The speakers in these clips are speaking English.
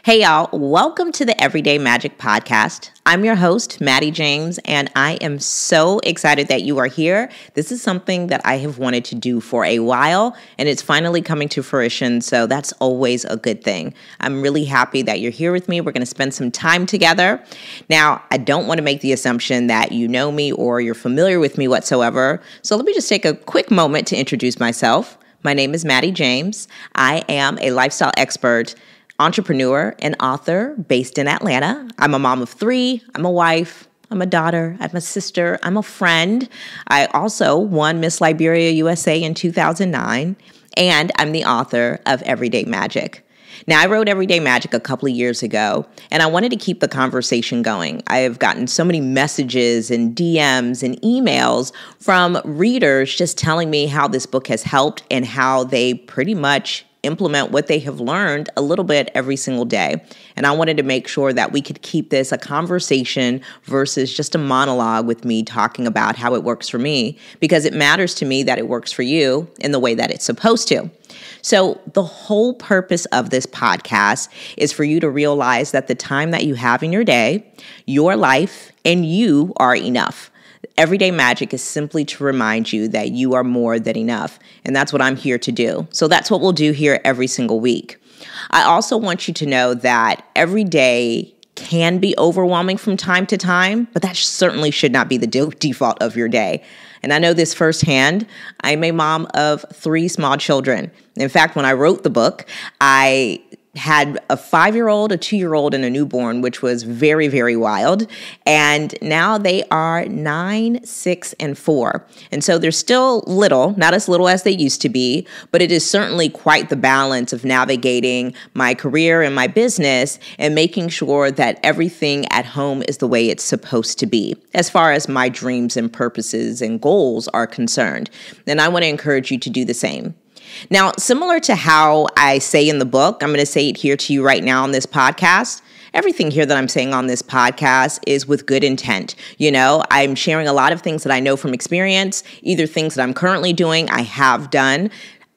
Hey y'all, welcome to the Everyday Magic Podcast. I'm your host, Maddie James, and I am so excited that you are here. This is something that I have wanted to do for a while, and it's finally coming to fruition, so that's always a good thing. I'm really happy that you're here with me. We're going to spend some time together. Now, I don't want to make the assumption that you know me or you're familiar with me whatsoever, so let me just take a quick moment to introduce myself. My name is Maddie James. I am a lifestyle expert, entrepreneur, and author based in Atlanta. I'm a mom of three. I'm a wife. I'm a daughter. I'm a sister. I'm a friend. I also won Miss Liberia USA in 2009, and I'm the author of Everyday Magic. Now, I wrote Everyday Magic a couple of years ago, and I wanted to keep the conversation going. I have gotten so many messages and DMs and emails from readers just telling me how this book has helped and how they pretty much implement what they have learned a little bit every single day. And I wanted to make sure that we could keep this a conversation versus just a monologue with me talking about how it works for me, because it matters to me that it works for you in the way that it's supposed to. So the whole purpose of this podcast is for you to realize that the time that you have in your day, your life, and you are enough. Everyday Magic is simply to remind you that you are more than enough. And that's what I'm here to do. So that's what we'll do here every single week. I also want you to know that every day can be overwhelming from time to time, but that certainly should not be the default of your day. And I know this firsthand. I'm a mom of three small children. In fact, when I wrote the book, I had a 5-year-old, a 2-year-old, and a newborn, which was very, very wild. And now they are 9, 6, and 4. And so they're still little, not as little as they used to be, but it is certainly quite the balance of navigating my career and my business and making sure that everything at home is the way it's supposed to be, as far as my dreams and purposes and goals are concerned. And I want to encourage you to do the same. Now, similar to how I say in the book, I'm going to say it here to you right now on this podcast. Everything here that I'm saying on this podcast is with good intent. You know, I'm sharing a lot of things that I know from experience, either things that I'm currently doing, I have done.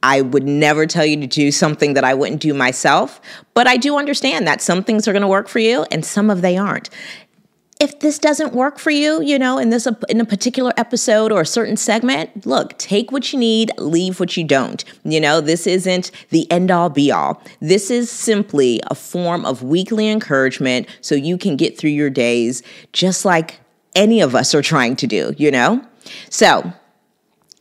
I would never tell you to do something that I wouldn't do myself, but I do understand that some things are going to work for you and some of they aren't. If this doesn't work for you, you know, in a particular episode or a certain segment, look, take what you need, leave what you don't. You know, this isn't the end all be all. This is simply a form of weekly encouragement so you can get through your days just like any of us are trying to do, you know? So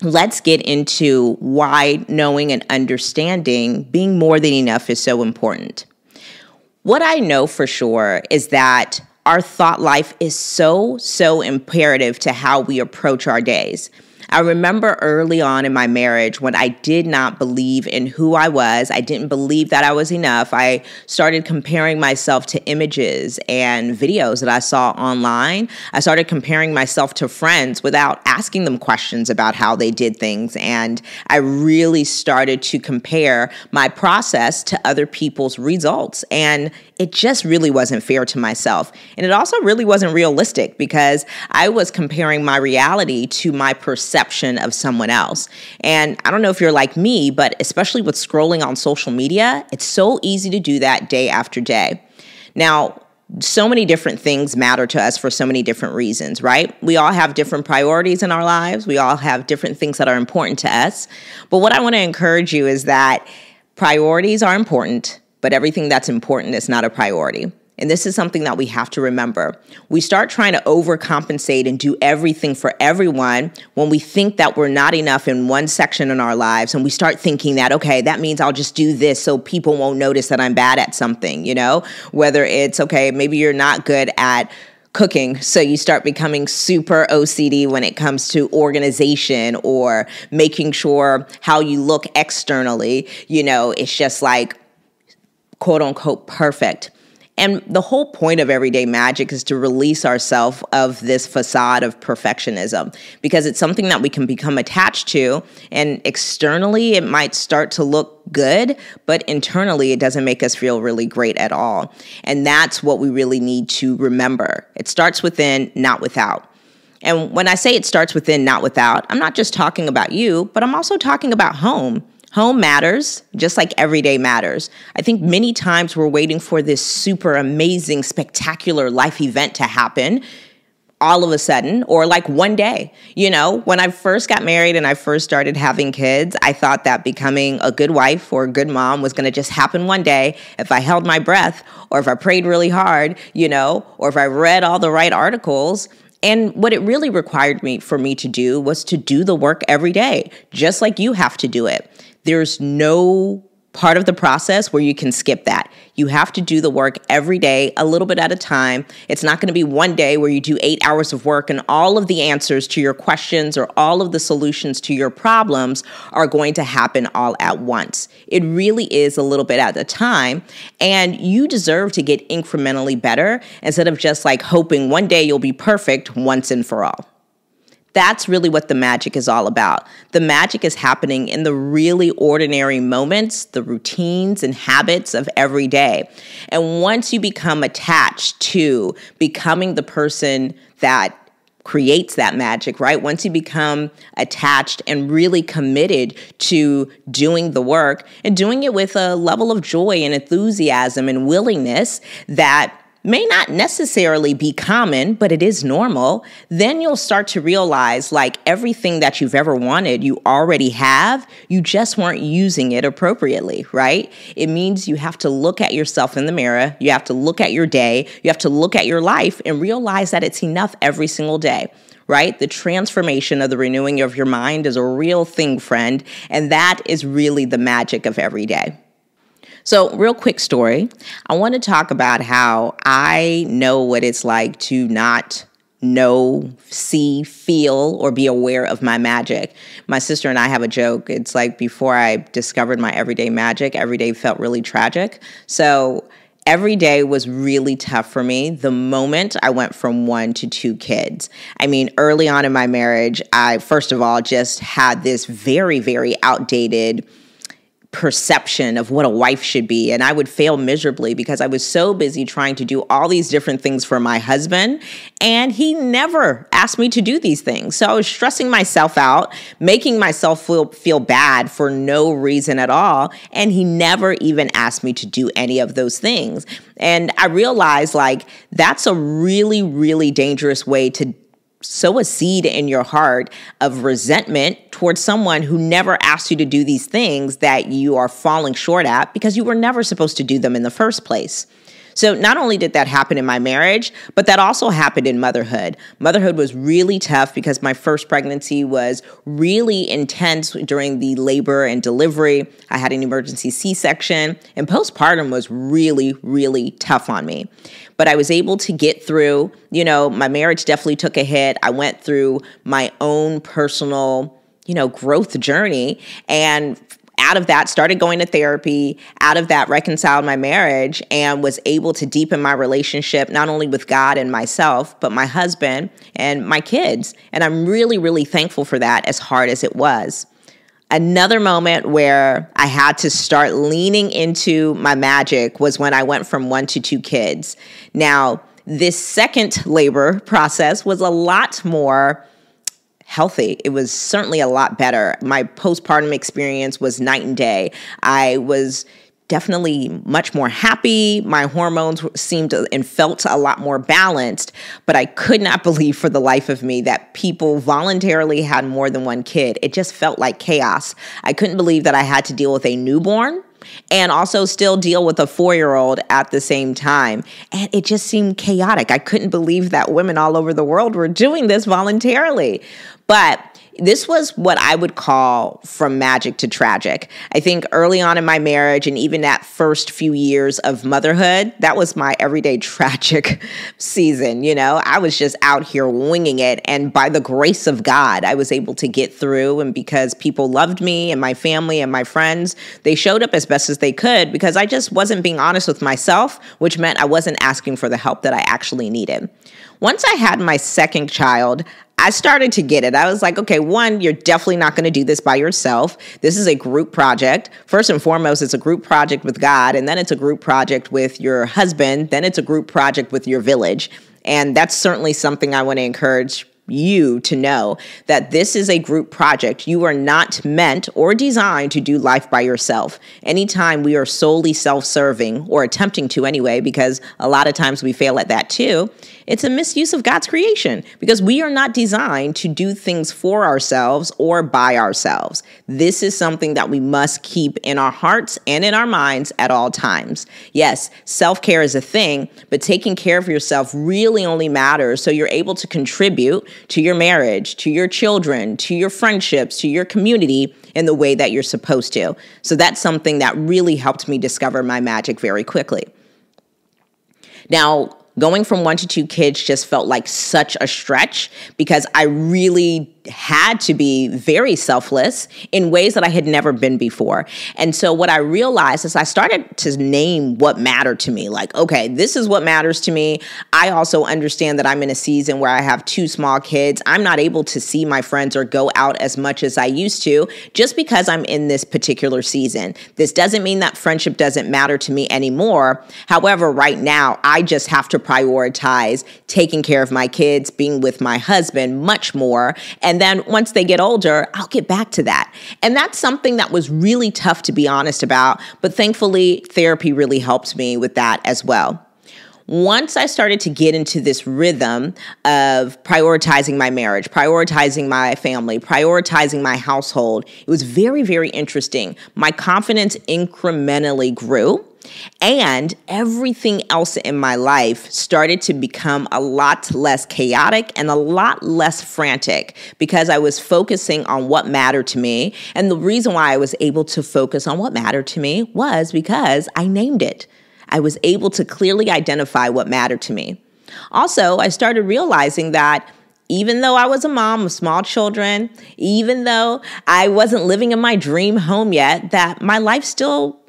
let's get into why knowing and understanding being more than enough is so important. What I know for sure is that our thought life is so imperative to how we approach our days. I remember early on in my marriage when I did not believe in who I was. I didn't believe that I was enough. I started comparing myself to images and videos that I saw online. I started comparing myself to friends without asking them questions about how they did things. And I really started to compare my process to other people's results. And it just really wasn't fair to myself. And it also really wasn't realistic because I was comparing my reality to my perception of someone else. And I don't know if you're like me, but especially with scrolling on social media, it's so easy to do that day after day. Now, so many different things matter to us for so many different reasons, right? We all have different priorities in our lives. We all have different things that are important to us. But what I want to encourage you is that priorities are important, but everything that's important is not a priority. And this is something that we have to remember. We start trying to overcompensate and do everything for everyone when we think that we're not enough in one section in our lives. And we start thinking that, okay, that means I'll just do this so people won't notice that I'm bad at something, you know, whether it's, okay, maybe you're not good at cooking, so you start becoming super OCD when it comes to organization or making sure how you look externally, you know, it's just like, quote unquote, perfect. And the whole point of Everyday Magic is to release ourselves of this facade of perfectionism because it's something that we can become attached to, and externally it might start to look good, but internally it doesn't make us feel really great at all. And that's what we really need to remember. It starts within, not without. And when I say it starts within, not without, I'm not just talking about you, but I'm also talking about home. Home matters, just like every day matters. I think many times we're waiting for this super amazing, spectacular life event to happen all of a sudden, or like one day. You know, when I first got married and I first started having kids, I thought that becoming a good wife or a good mom was going to just happen one day if I held my breath, or if I prayed really hard, you know, or if I read all the right articles. And what it really required for me to do was to do the work every day, just like you have to do it. There's no part of the process where you can skip that. You have to do the work every day, a little bit at a time. It's not going to be one day where you do 8 hours of work and all of the answers to your questions or all of the solutions to your problems are going to happen all at once. It really is a little bit at a time, and you deserve to get incrementally better instead of just like hoping one day you'll be perfect once and for all. That's really what the magic is all about. The magic is happening in the really ordinary moments, the routines and habits of every day. And once you become attached to becoming the person that creates that magic, right? Once you become attached and really committed to doing the work and doing it with a level of joy and enthusiasm and willingness that may not necessarily be common, but it is normal, then you'll start to realize like everything that you've ever wanted, you already have, you just weren't using it appropriately, right? It means you have to look at yourself in the mirror, you have to look at your day, you have to look at your life and realize that it's enough every single day. Right? The transformation of the renewing of your mind is a real thing, friend, and that is really the magic of every day. So, real quick story. I want to talk about how I know what it's like to not know, see, feel, or be aware of my magic. My sister and I have a joke. It's like before I discovered my everyday magic, every day felt really tragic. So, every day was really tough for me the moment I went from 1 to 2 kids. I mean, early on in my marriage, I, first of all, just had this very, very outdated perception of what a wife should be. And I would fail miserably because I was so busy trying to do all these different things for my husband. And he never asked me to do these things. So I was stressing myself out, making myself feel bad for no reason at all. And he never even asked me to do any of those things. And I realized like that's a really, really dangerous way to sow a seed in your heart of resentment towards someone who never asked you to do these things that you are falling short at because you were never supposed to do them in the first place. So not only did that happen in my marriage, but that also happened in motherhood. Motherhood was really tough because my first pregnancy was really intense during the labor and delivery. I had an emergency C-section, and postpartum was really, really tough on me. But I was able to get through, my marriage definitely took a hit. I went through my own personal, growth journey, and out of that, started going to therapy, out of that, reconciled my marriage and was able to deepen my relationship, not only with God and myself, but my husband and my kids. And I'm really, really thankful for that, as hard as it was. Another moment where I had to start leaning into my magic was when I went from 1 to 2 kids. Now, this second labor process was a lot more healthy. It was certainly a lot better. My postpartum experience was night and day. I was definitely much more happy. My hormones seemed and felt a lot more balanced, but I could not believe for the life of me that people voluntarily had more than 1 kid. It just felt like chaos. I couldn't believe that I had to deal with a newborn and also still deal with a 4-year-old at the same time. And it just seemed chaotic. I couldn't believe that women all over the world were doing this voluntarily. But this was what I would call from magic to tragic. I think early on in my marriage and even that first few years of motherhood, that was my everyday tragic season. I was just out here winging it. And by the grace of God, I was able to get through. And because people loved me and my family and my friends, they showed up as best as they could because I just wasn't being honest with myself, which meant I wasn't asking for the help that I actually needed. Once I had my second child, I started to get it. I was like, okay, 1, you're definitely not going to do this by yourself. This is a group project. First and foremost, it's a group project with God, and then it's a group project with your husband, then it's a group project with your village. And that's certainly something I want to encourage you to know that this is a group project. You are not meant or designed to do life by yourself. Anytime we are solely self-serving, or attempting to anyway, because a lot of times we fail at that too, it's a misuse of God's creation, because we are not designed to do things for ourselves or by ourselves. This is something that we must keep in our hearts and in our minds at all times. Yes, self-care is a thing, but taking care of yourself really only matters so you're able to contribute to your marriage, to your children, to your friendships, to your community in the way that you're supposed to. So that's something that really helped me discover my magic very quickly. Now, going from 1 to 2 kids just felt like such a stretch, because I really had to be very selfless in ways that I had never been before. And so what I realized is I started to name what mattered to me. Like, okay, this is what matters to me. I also understand that I'm in a season where I have 2 small kids. I'm not able to see my friends or go out as much as I used to just because I'm in this particular season. This doesn't mean that friendship doesn't matter to me anymore. However, right now, I just have to prioritize taking care of my kids, being with my husband much more. And then once they get older, I'll get back to that. And that's something that was really tough to be honest about, but thankfully therapy really helped me with that as well. Once I started to get into this rhythm of prioritizing my marriage, prioritizing my family, prioritizing my household, it was very, very interesting. My confidence incrementally grew. And everything else in my life started to become a lot less chaotic and a lot less frantic, because I was focusing on what mattered to me. And the reason why I was able to focus on what mattered to me was because I named it. I was able to clearly identify what mattered to me. Also, I started realizing that even though I was a mom of small children, even though I wasn't living in my dream home yet, that my life still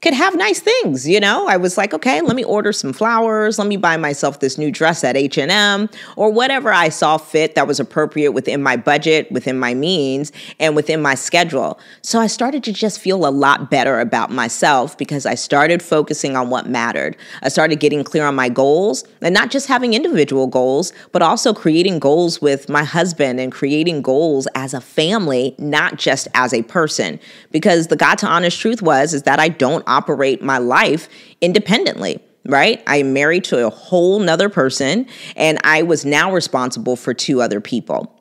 could have nice things, you know? I was like, okay, let me order some flowers. Let me buy myself this new dress at H&M, or whatever I saw fit that was appropriate within my budget, within my means, and within my schedule. So I started to just feel a lot better about myself because I started focusing on what mattered. I started getting clear on my goals, and not just having individual goals, but also creating goals with my husband and creating goals as a family, not just as a person. Because the God to honest truth is that I don't operate my life independently, right? I'm married to a whole nother person, and I was now responsible for 2 other people.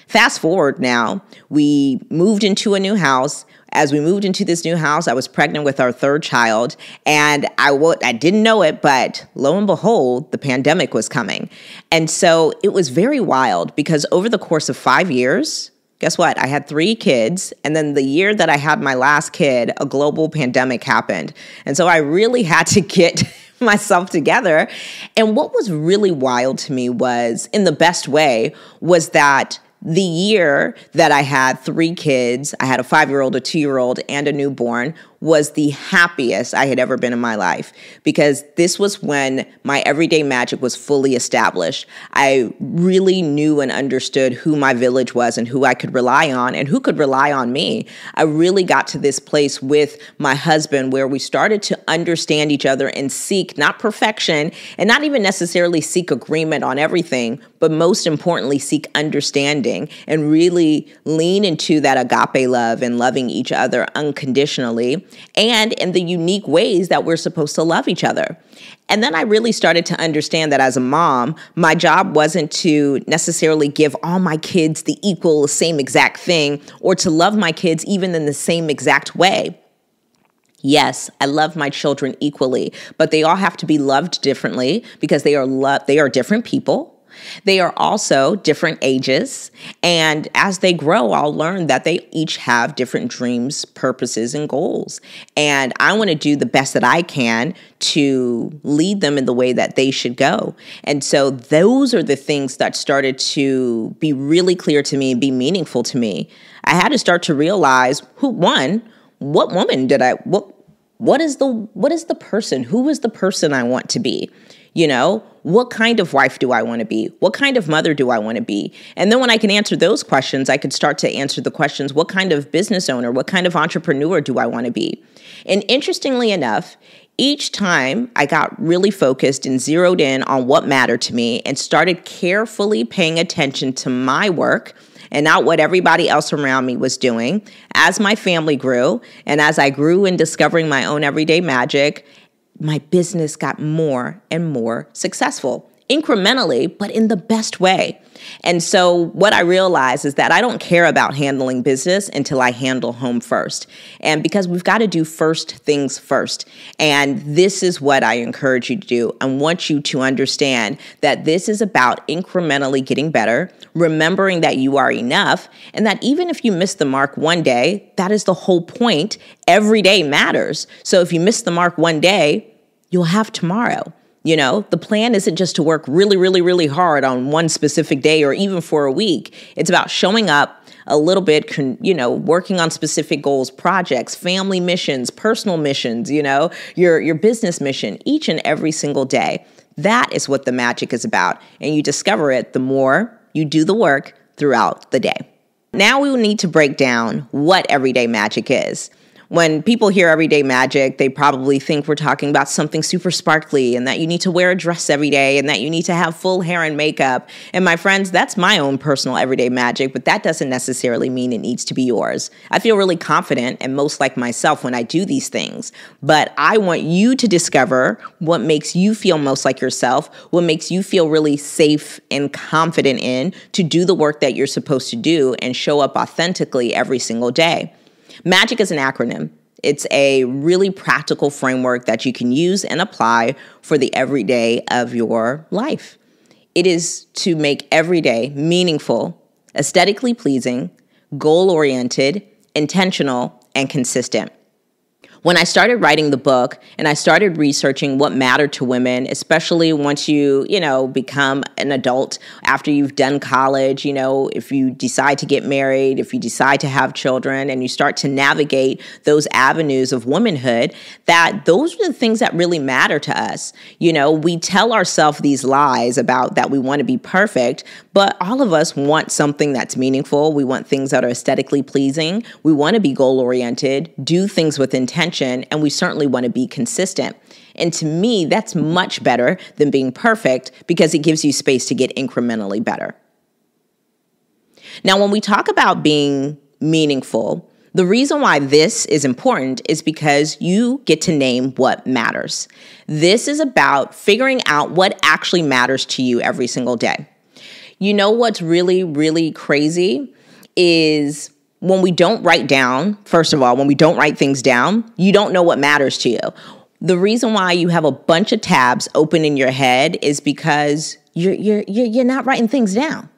Fast forward now, we moved into a new house. As we moved into this new house, I was pregnant with our 3rd child, and I didn't know it, but lo and behold, the pandemic was coming. And so it was very wild, because over the course of 5 years, guess what? I had 3 kids. And then the year that I had my last kid, a global pandemic happened. And so I really had to get myself together. And what was really wild to me was, in the best way, was that the year that I had 3 kids, I had a 5-year-old, a 2-year-old, and a newborn, was the happiest I had ever been in my life, because this was when my everyday magic was fully established. I really knew and understood who my village was and who I could rely on and who could rely on me. I really got to this place with my husband where we started to understand each other and seek not perfection, and not even necessarily seek agreement on everything, but most importantly, seek understanding and really lean into that agape love and loving each other unconditionally, and in the unique ways that we're supposed to love each other. And then I really started to understand that as a mom, my job wasn't to necessarily give all my kids the equal, same exact thing, or to love my kids even in the same exact way. Yes, I love my children equally, but they all have to be loved differently, because they are different people. They are also different ages, and as they grow, I'll learn that they each have different dreams, purposes, and goals. And I want to do the best that I can to lead them in the way that they should go. And so those are the things that started to be really clear to me and be meaningful to me. I had to start to realize what woman did what is the person? Who is the person I want to be? You know, what kind of wife do I want to be? What kind of mother do I want to be? And then when I can answer those questions, I could start to answer the questions, what kind of business owner, what kind of entrepreneur do I want to be? And interestingly enough, Each time I got really focused and zeroed in on what mattered to me and started carefully paying attention to my work and not what everybody else around me was doing. As my family grew and as I grew in discovering my own everyday magic, my business got more and more successful, incrementally, but in the best way. And so what I realized is that I don't care about handling business until I handle home first. And because we've got to do first things first. And this is what I encourage you to do. I want you to understand that this is about incrementally getting better, remembering that you are enough, and that even if you miss the mark one day, that is the whole point. Every day matters. So if you miss the mark one day, you'll have tomorrow. You know, the plan isn't just to work really, really, really hard on one specific day or even for a week. It's about showing up a little bit, working on specific goals, projects, family missions, personal missions, your business mission each and every single day. That is what the magic is about. And you discover it the more you do the work throughout the day. Now we will need to break down what everyday magic is. When people hear everyday magic, they probably think we're talking about something super sparkly and that you need to wear a dress every day and that you need to have full hair and makeup. And my friends, that's my own personal everyday magic, but that doesn't necessarily mean it needs to be yours. I feel really confident and most like myself when I do these things, but I want you to discover what makes you feel most like yourself, what makes you feel really safe and confident in to do the work that you're supposed to do and show up authentically every single day. Magic is an acronym. It's a really practical framework that you can use and apply for the everyday of your life. It is to make every day meaningful, aesthetically pleasing, goal-oriented, intentional, and consistent. When I started writing the book and I started researching what mattered to women, especially once you become an adult after you've done college, if you decide to get married, if you decide to have children and you start to navigate those avenues of womanhood, that those are the things that really matter to us. We tell ourselves these lies about that we want to be perfect, but all of us want something that's meaningful. We want things that are aesthetically pleasing. We want to be goal-oriented, do things with intention, and we certainly want to be consistent. And to me, that's much better than being perfect because it gives you space to get incrementally better. Now, when we talk about being meaningful, the reason why this is important is because you get to name what matters. This is about figuring out what actually matters to you every single day. You know what's really, really crazy is when we don't write down, first of all, when we don't write things down, you don't know what matters to you. The reason why you have a bunch of tabs open in your head is because you're not writing things down.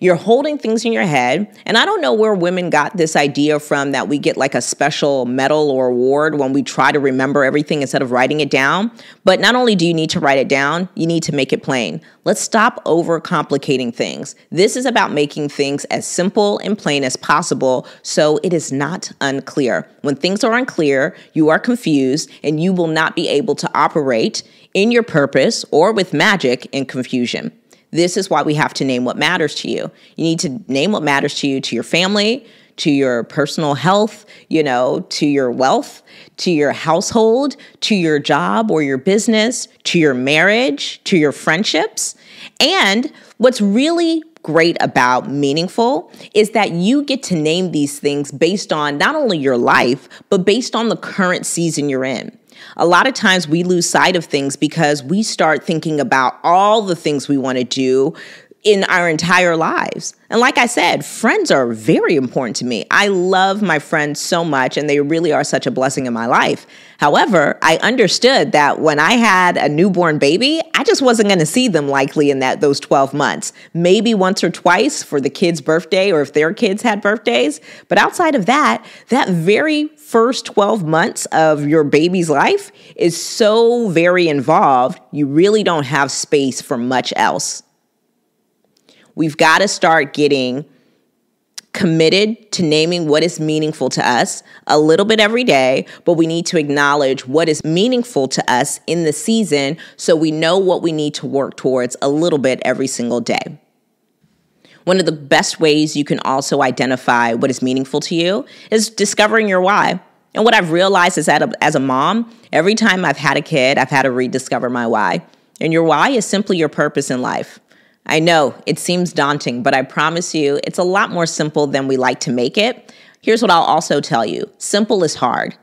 You're holding things in your head. And I don't know where women got this idea from that we get like a special medal or award when we try to remember everything instead of writing it down. But not only do you need to write it down, you need to make it plain. Let's stop overcomplicating things. This is about making things as simple and plain as possible so it is not unclear. When things are unclear, you are confused and you will not be able to operate in your purpose or with magic in confusion. This is why we have to name what matters to you. You need to name what matters to you, to your family, to your personal health, to your wealth, to your household, to your job or your business, to your marriage, to your friendships. And what's really great about meaningful is that you get to name these things based on not only your life, but based on the current season you're in. A lot of times we lose sight of things because we start thinking about all the things we want to do in our entire lives. And like I said, friends are very important to me. I love my friends so much, and they really are such a blessing in my life. However, I understood that when I had a newborn baby, I just wasn't going to see them likely in those 12 months. Maybe once or twice for the kid's birthday or if their kids had birthdays. But outside of that very first 12 months of your baby's life is so very involved, you really don't have space for much else. We've got to start getting committed to naming what is meaningful to us a little bit every day, but we need to acknowledge what is meaningful to us in the season so we know what we need to work towards a little bit every single day. One of the best ways you can also identify what is meaningful to you is discovering your why. And what I've realized is that as a mom, every time I've had a kid, I've had to rediscover my why. And your why is simply your purpose in life. I know it seems daunting, but I promise you it's a lot more simple than we like to make it. Here's what I'll also tell you. Simple is hard.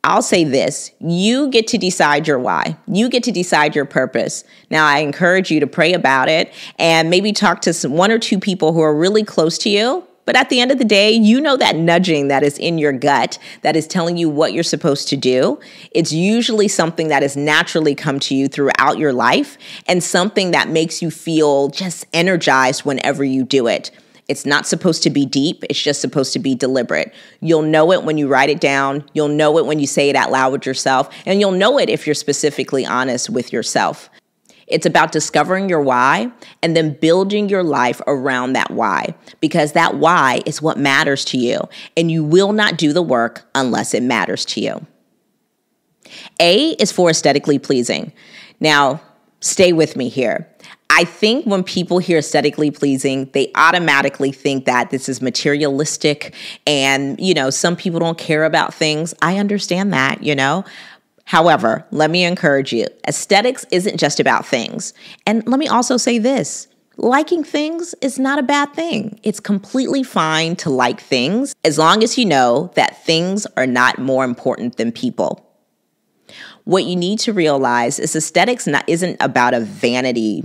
I'll say this, you get to decide your why. You get to decide your purpose. Now, I encourage you to pray about it and maybe talk to one or two people who are really close to you. But at the end of the day, you know that nudging that is in your gut that is telling you what you're supposed to do. It's usually something that has naturally come to you throughout your life and something that makes you feel just energized whenever you do it. It's not supposed to be deep. It's just supposed to be deliberate. You'll know it when you write it down. You'll know it when you say it out loud with yourself. And you'll know it if you're specifically honest with yourself. It's about discovering your why and then building your life around that why, because that why is what matters to you. And you will not do the work unless it matters to you. A is for aesthetically pleasing. Now, stay with me here. I think when people hear aesthetically pleasing, they automatically think that this is materialistic and, some people don't care about things. I understand that, However, let me encourage you. Aesthetics isn't just about things. And let me also say this. Liking things is not a bad thing. It's completely fine to like things as long as you know that things are not more important than people. What you need to realize is aesthetics isn't about a vanity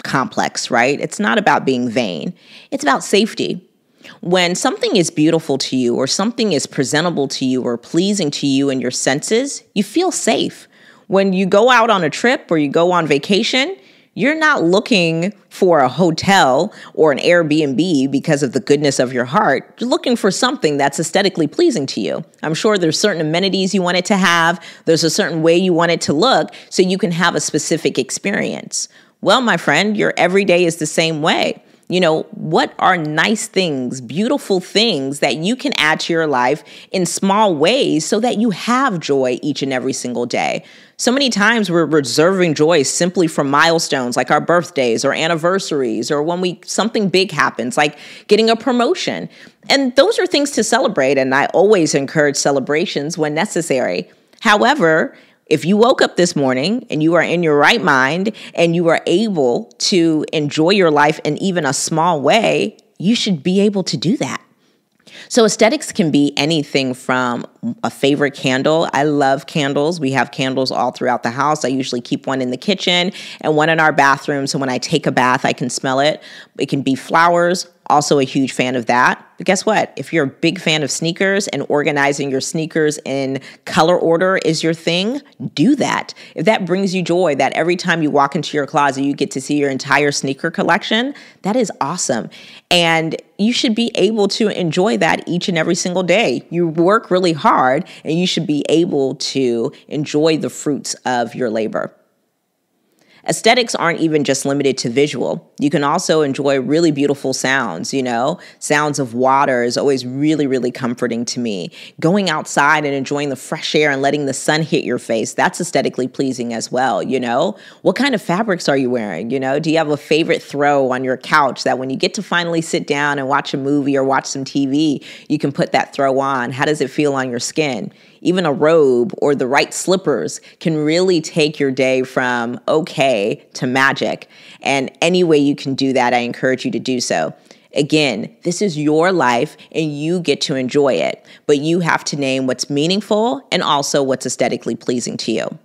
complex, right? It's not about being vain. It's about safety. When something is beautiful to you or something is presentable to you or pleasing to you in your senses, you feel safe. When you go out on a trip or you go on vacation, you're not looking for a hotel or an Airbnb because of the goodness of your heart. You're looking for something that's aesthetically pleasing to you. I'm sure there's certain amenities you want it to have. There's a certain way you want it to look so you can have a specific experience. Well, my friend, your everyday is the same way. What are nice things, beautiful things that you can add to your life in small ways so that you have joy each and every single day? So many times we're reserving joy simply from milestones like our birthdays or anniversaries or when something big happens, like getting a promotion. And those are things to celebrate, and I always encourage celebrations when necessary. However, if you woke up this morning and you are in your right mind and you are able to enjoy your life in even a small way, you should be able to do that. So aesthetics can be anything from a favorite candle. I love candles. We have candles all throughout the house. I usually keep one in the kitchen and one in our bathroom. So when I take a bath, I can smell it. It can be flowers. Also a huge fan of that. But guess what? If you're a big fan of sneakers and organizing your sneakers in color order is your thing, do that. If that brings you joy, that every time you walk into your closet, you get to see your entire sneaker collection, that is awesome. And you should be able to enjoy that each and every single day. You work really hard and you should be able to enjoy the fruits of your labor. Aesthetics aren't even just limited to visual. You can also enjoy really beautiful sounds, Sounds of water is always really, really comforting to me. Going outside and enjoying the fresh air and letting the sun hit your face, that's aesthetically pleasing as well, What kind of fabrics are you wearing, Do you have a favorite throw on your couch that when you get to finally sit down and watch a movie or watch some TV, you can put that throw on? How does it feel on your skin? Even a robe or the right slippers can really take your day from okay to magic. And any way you can do that, I encourage you to do so. Again, this is your life and you get to enjoy it, but you have to name what's meaningful and also what's aesthetically pleasing to you.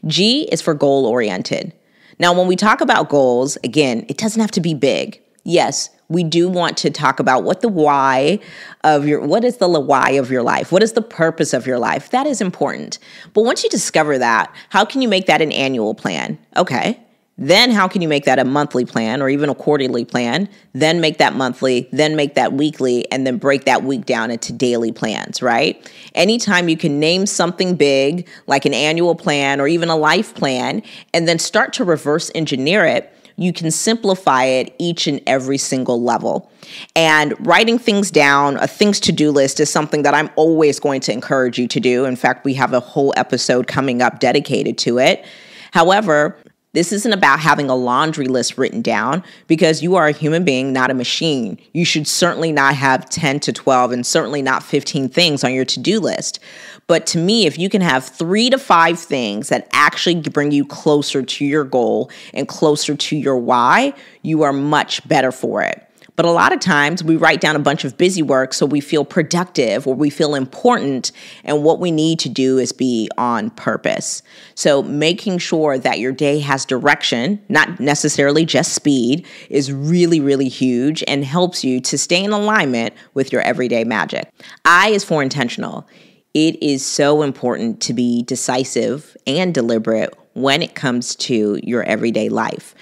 G is for goal-oriented. Now, when we talk about goals, again, it doesn't have to be big. Yes, we do want to talk about what is the why of your life? What is the purpose of your life? That is important. But once you discover that, how can you make that an annual plan? Okay. Then how can you make that a monthly plan or even a quarterly plan? Then make that monthly, then make that weekly, and then break that week down into daily plans, right? Anytime you can name something big, like an annual plan or even a life plan, and then start to reverse engineer it, you can simplify it each and every single level. And writing things down, a things to-do list is something that I'm always going to encourage you to do. In fact, we have a whole episode coming up dedicated to it. However, This isn't about having a laundry list written down because you are a human being, not a machine. You should certainly not have 10 to 12 and certainly not 15 things on your to-do list. But to me, if you can have 3 to 5 things that actually bring you closer to your goal and closer to your why, you are much better for it. But a lot of times we write down a bunch of busy work so we feel productive or we feel important, and what we need to do is be on purpose. So making sure that your day has direction, not necessarily just speed, is really, really huge and helps you to stay in alignment with your everyday magic. I is for intentional. It is so important to be decisive and deliberate when it comes to your everyday life.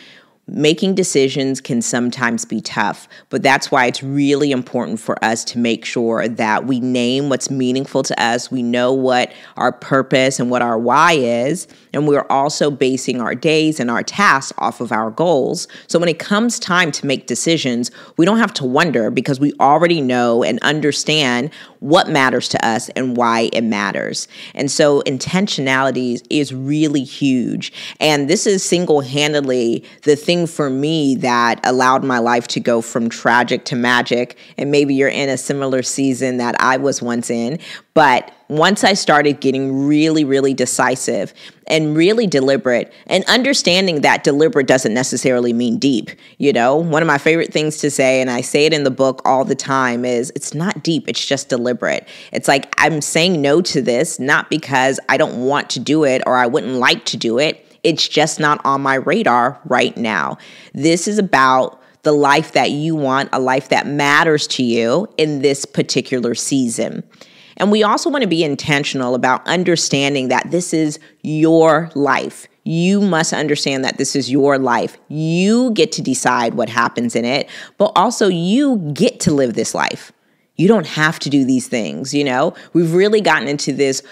Making decisions can sometimes be tough, but that's why it's really important for us to make sure that we name what's meaningful to us. We know what our purpose and what our why is, and we're also basing our days and our tasks off of our goals. So when it comes time to make decisions, we don't have to wonder because we already know and understand what matters to us and why it matters. And so intentionality is really huge. And this is single-handedly the thing for me that allowed my life to go from tragic to magic. And maybe you're in a similar season that I was once in. But once I started getting really, really decisive and really deliberate, and understanding that deliberate doesn't necessarily mean deep. You know, one of my favorite things to say, and I say it in the book all the time, is it's not deep, it's just deliberate. It's like I'm saying no to this, not because I don't want to do it or I wouldn't like to do it. It's just not on my radar right now. This is about the life that you want, a life that matters to you in this particular season. And we also want to be intentional about understanding that this is your life. You must understand that this is your life. You get to decide what happens in it, but also you get to live this life. You don't have to do these things, you know? We've really gotten into this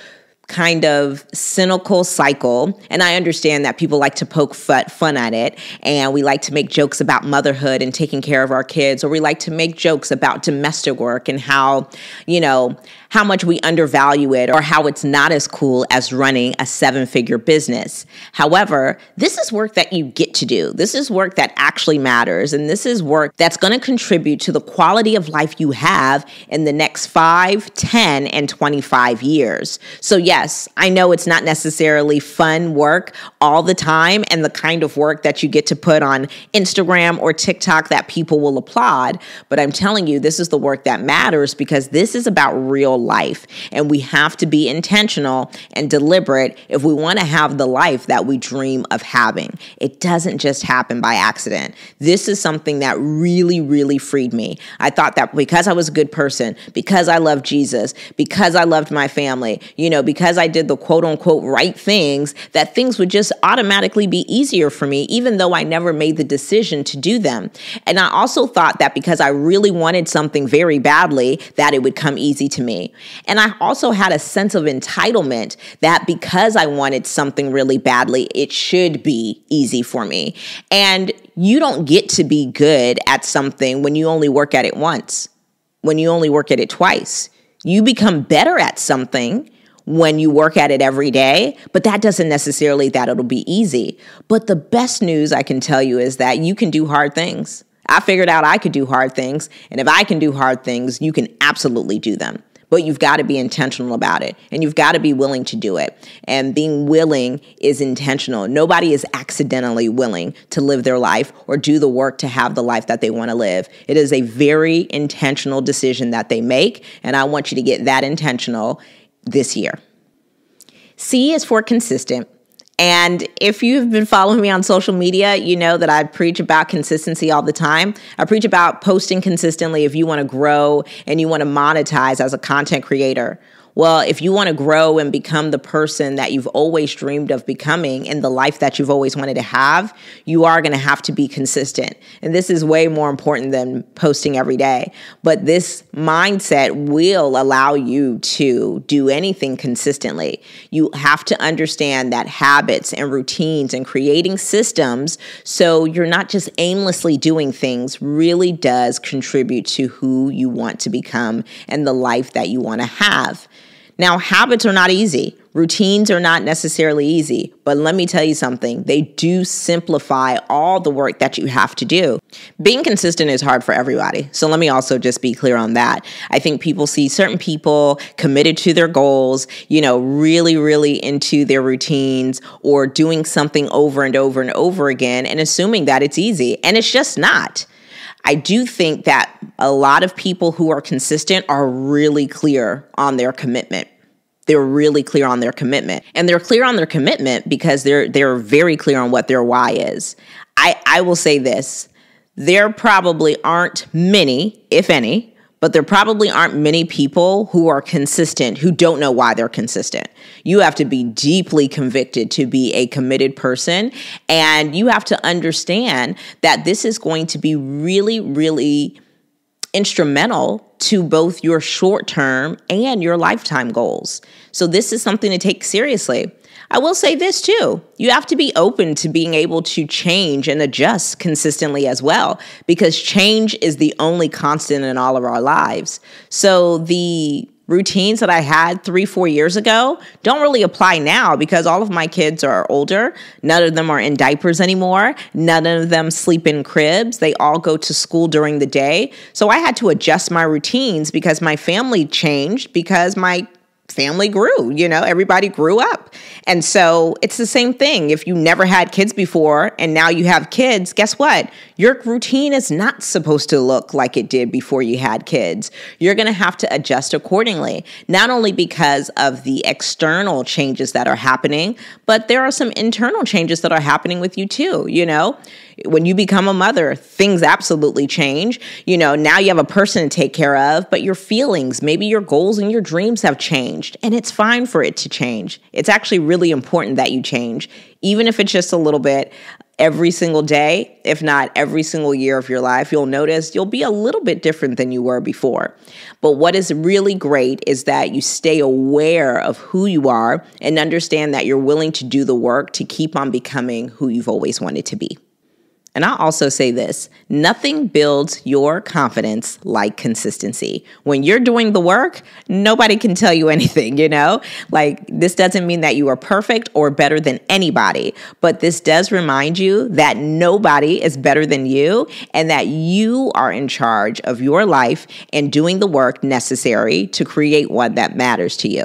kind of cynical cycle. And I understand that people like to poke fun at it. And we like to make jokes about motherhood and taking care of our kids, or we like to make jokes about domestic work and how, you know, how much we undervalue it or how it's not as cool as running a 7-figure business. However, this is work that you get to do. This is work that actually matters. And this is work that's going to contribute to the quality of life you have in the next 5, 10, and 25 years. So yes, I know it's not necessarily fun work all the time and the kind of work that you get to put on Instagram or TikTok that people will applaud. But I'm telling you, this is the work that matters because this is about real life. And we have to be intentional and deliberate if we want to have the life that we dream of having. It doesn't just happen by accident. This is something that really, really freed me. I thought that because I was a good person, because I loved Jesus, because I loved my family, you know, because I did the quote unquote right things, that things would just automatically be easier for me, even though I never made the decision to do them. And I also thought that because I really wanted something very badly, that it would come easy to me. And I also had a sense of entitlement that because I wanted something really badly, it should be easy for me. And you don't get to be good at something when you only work at it once, when you only work at it twice. You become better at something when you work at it every day, but that doesn't necessarily that it'll be easy. But the best news I can tell you is that you can do hard things. I figured out I could do hard things, and if I can do hard things, you can absolutely do them. But you've got to be intentional about it, and you've got to be willing to do it. And being willing is intentional. Nobody is accidentally willing to live their life or do the work to have the life that they want to live. It is a very intentional decision that they make, and I want you to get that intentional this year. C is for consistent. And if you've been following me on social media, you know that I preach about consistency all the time. I preach about posting consistently if you want to grow and you want to monetize as a content creator. Well, if you want to grow and become the person that you've always dreamed of becoming in the life that you've always wanted to have, you are going to have to be consistent. And this is way more important than posting every day. But this mindset will allow you to do anything consistently. You have to understand that habits and routines and creating systems so you're not just aimlessly doing things really does contribute to who you want to become and the life that you want to have. Now, habits are not easy, Routines are not necessarily easy, but let me tell you something. They do simplify all the work that you have to do. Being consistent is hard for everybody. So let me also just be clear on that. I think people see certain people committed to their goals, really, really into their routines or doing something over and over and over again and assuming that it's easy. And it's just not. I do think that a lot of people who are consistent are really clear on their commitment. They're really clear on their commitment. And they're clear on their commitment because they're very clear on what their why is. I will say this. There probably aren't many, if any, but there probably aren't many people who are consistent who don't know why they're consistent. You have to be deeply convicted to be a committed person. And you have to understand that this is going to be really, really instrumental to both your short-term and your lifetime goals. So this is something to take seriously. I will say this too. You have to be open to being able to change and adjust consistently as well, because change is the only constant in all of our lives. So the routines that I had 3-4 years ago don't really apply now because all of my kids are older. None of them are in diapers anymore. None of them sleep in cribs. They all go to school during the day. So I had to adjust my routines because my family changed, because my family grew, everybody grew up. And so it's the same thing. If you never had kids before and now you have kids, guess what? Your routine is not supposed to look like it did before you had kids. You're going to have to adjust accordingly, not only because of the external changes that are happening, but there are some internal changes that are happening with you too, When you become a mother, things absolutely change. Now you have a person to take care of, but your feelings, maybe your goals and your dreams have changed, and it's fine for it to change. It's actually really important that you change, even if it's just a little bit. Every single day, if not every single year of your life, you'll notice you'll be a little bit different than you were before. But what is really great is that you stay aware of who you are and understand that you're willing to do the work to keep on becoming who you've always wanted to be. And I'll also say this, nothing builds your confidence like consistency. When you're doing the work, nobody can tell you anything, This doesn't mean that you are perfect or better than anybody, but this does remind you that nobody is better than you and that you are in charge of your life and doing the work necessary to create one that matters to you.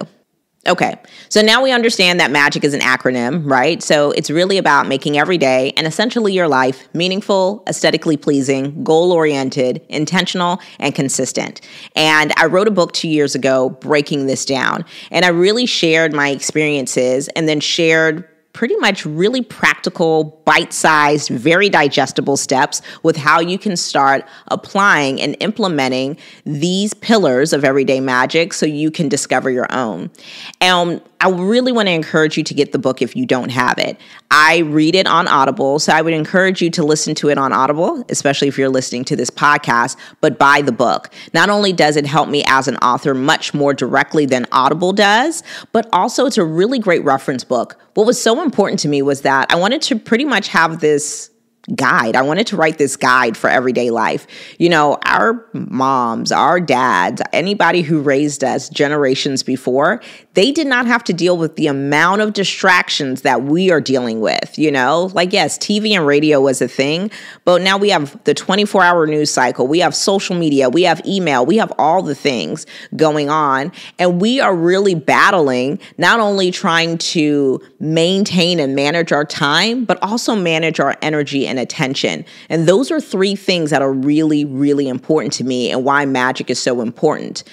Okay, so now we understand that MAGIC is an acronym, right? So it's really about making every day and essentially your life meaningful, aesthetically pleasing, goal-oriented, intentional, and consistent. And I wrote a book 2 years ago breaking this down. And I really shared my experiences and then shared pretty much really practical, bite-sized, very digestible steps with how you can start applying and implementing these pillars of everyday magic so you can discover your own. And I really want to encourage you to get the book if you don't have it. I read it on Audible, so I would encourage you to listen to it on Audible, especially if you're listening to this podcast, but buy the book. Not only does it help me as an author much more directly than Audible does, but also it's a really great reference book. What was so important to me was that I wanted to pretty much have this guide. I wanted to write this guide for everyday life. Our moms, our dads, anybody who raised us generations before, they did not have to deal with the amount of distractions that we are dealing with, yes, TV and radio was a thing, but now we have the 24-hour news cycle. We have social media. We have email. We have all the things going on. And we are really battling, not only trying to maintain and manage our time, but also manage our energy and attention. And those are 3 things that are really, really important to me and why MAGIC is so important.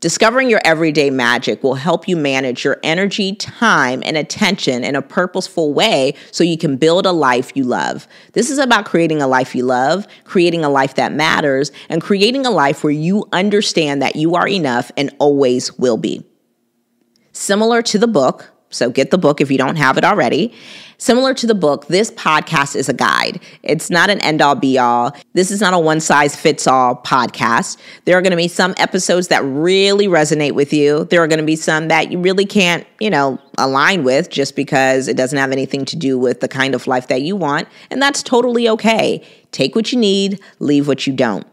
Discovering your everyday magic will help you manage your energy, time, and attention in a purposeful way so you can build a life you love. This is about creating a life you love, creating a life that matters, and creating a life where you understand that you are enough and always will be. Similar to the book, so get the book if you don't have it already. Similar to the book, this podcast is a guide. It's not an end-all be-all. This is not a one-size-fits-all podcast. There are going to be some episodes that really resonate with you. There are going to be some that you really can't, align with just because it doesn't have anything to do with the kind of life that you want. And that's totally okay. Take what you need, leave what you don't.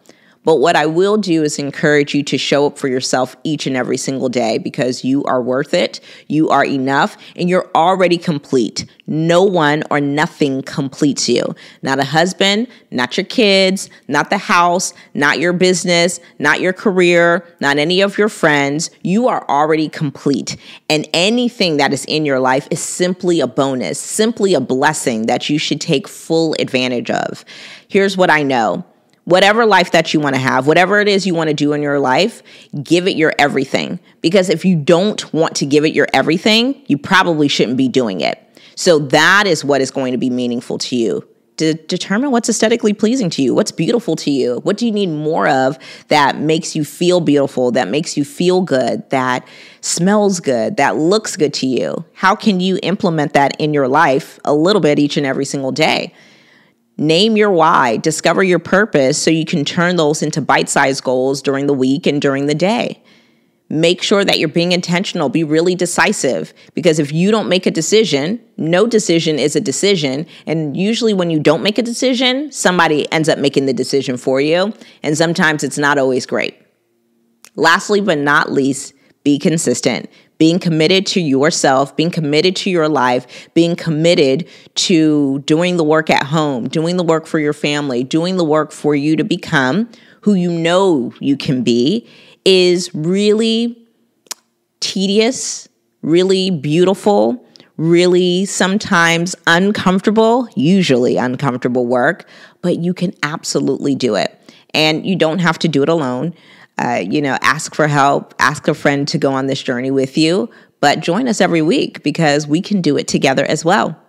But what I will do is encourage you to show up for yourself each and every single day because you are worth it, you are enough, and you're already complete. No one or nothing completes you. Not a husband, not your kids, not the house, not your business, not your career, not any of your friends. You are already complete. And anything that is in your life is simply a bonus, simply a blessing that you should take full advantage of. Here's what I know. Whatever life that you want to have, whatever it is you want to do in your life, give it your everything. Because if you don't want to give it your everything, you probably shouldn't be doing it. So that is what is going to be meaningful to you. Determine what's aesthetically pleasing to you, what's beautiful to you, what do you need more of that makes you feel beautiful, that makes you feel good, that smells good, that looks good to you. How can you implement that in your life a little bit each and every single day? Name your why, discover your purpose so you can turn those into bite-sized goals during the week and during the day. Make sure that you're being intentional, be really decisive, because if you don't make a decision, no decision is a decision. And usually when you don't make a decision, somebody ends up making the decision for you. And sometimes it's not always great. Lastly, but not least, be consistent. Being committed to yourself, being committed to your life, being committed to doing the work at home, doing the work for your family, doing the work for you to become who you know you can be is really tedious, really beautiful, really sometimes uncomfortable, usually uncomfortable work, but you can absolutely do it. And you don't have to do it alone. Ask for help, ask a friend to go on this journey with you, but join us every week because we can do it together as well.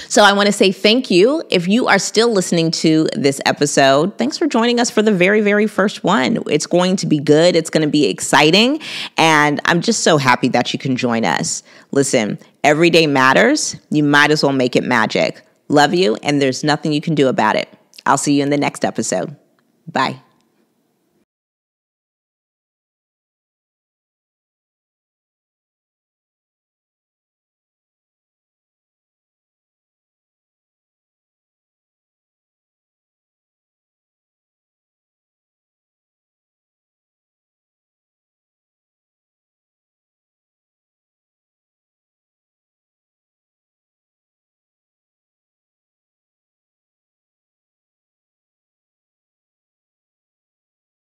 So I want to say thank you. If you are still listening to this episode, thanks for joining us for the very, very first one. It's going to be good. It's going to be exciting. And I'm just so happy that you can join us. Listen, every day matters. You might as well make it magic. Love you, and there's nothing you can do about it. I'll see you in the next episode. Bye.